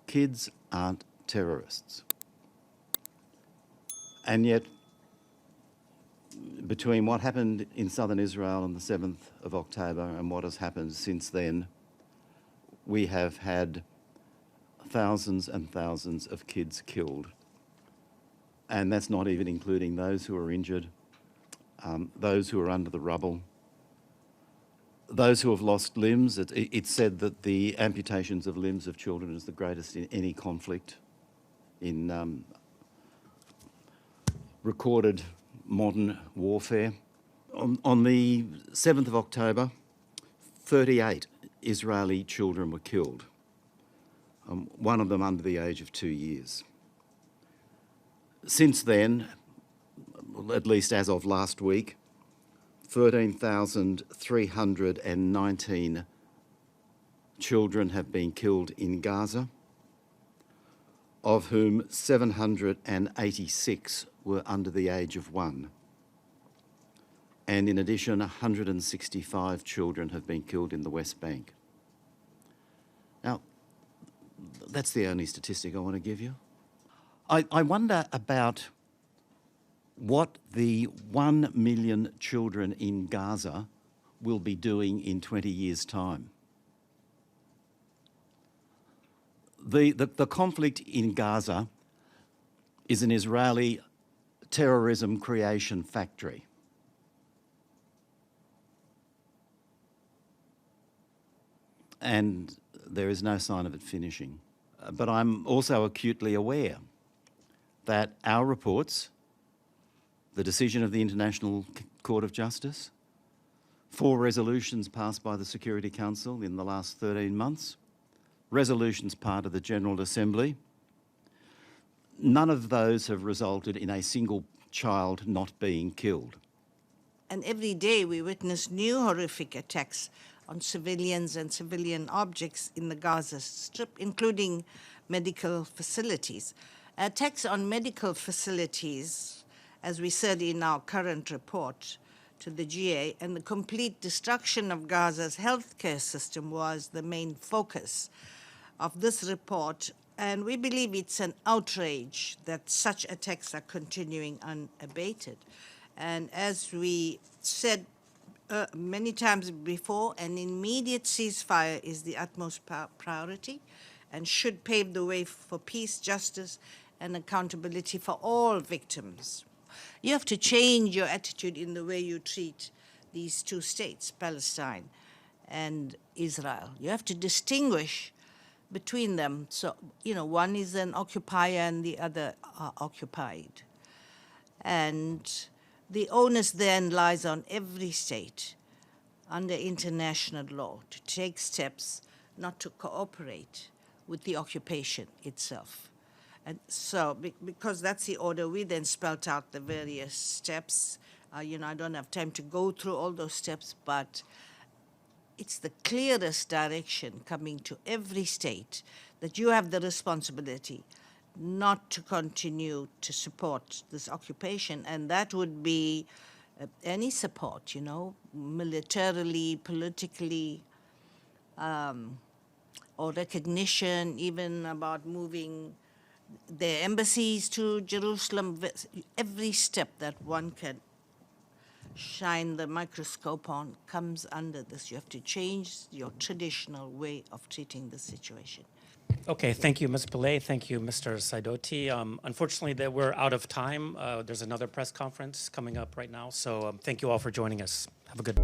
kids aren't terrorists. And yet, between what happened in southern Israel on the 7th of October and what has happened since then, we have had thousands and thousands of kids killed. And that's not even including those who are injured, those who are under the rubble, those who have lost limbs. It's said that the amputations of limbs of children is the greatest in any conflict in recorded modern warfare. On the 7th of October, 38 Israeli children were killed, one of them under the age of 2 years. Since then, at least as of last week, 13,319 children have been killed in Gaza, of whom 786 were under the age of 1. And in addition, 165 children have been killed in the West Bank. Now, that's the only statistic I want to give you. I wonder about what the 1 million children in Gaza will be doing in 20 years' time. The conflict in Gaza is an Israeli terrorism creation factory. And there is no sign of it finishing. But I'm also acutely aware that our reports, the decision of the International Court of Justice, 4 resolutions passed by the Security Council in the last 13 months, resolutions part of the General Assembly, none of those have resulted in a single child not being killed. And every day we witness new horrific attacks on civilians and civilian objects in the Gaza Strip, including medical facilities. Attacks on medical facilities, as we said in our current report to the GA, and the complete destruction of Gaza's healthcare system was the main focus of this report. And we believe it's an outrage that such attacks are continuing unabated. And as we said many times before, an immediate ceasefire is the utmost priority and should pave the way for peace, justice, and accountability for all victims. You have to change your attitude in the way you treat these two states, Palestine and Israel. You have to distinguish between them. So, one is an occupier and the other are occupied. And the onus then lies on every state under international law to take steps not to cooperate with the occupation itself. And so, because that's the order, we then spelt out the various steps. I don't have time to go through all those steps, but it's the clearest direction coming to every state that you have the responsibility not to continue to support this occupation. And that would be any support, militarily, politically, or recognition, even about moving their embassies to Jerusalem. Every step that one can shine the microscope on comes under this. You have to change your traditional way of treating the situation. Okay, thank you, Ms. Pillay. Thank you, Mr. Sidoti. Unfortunately, we're out of time. There's another press conference coming up right now, so thank you all for joining us. Have a good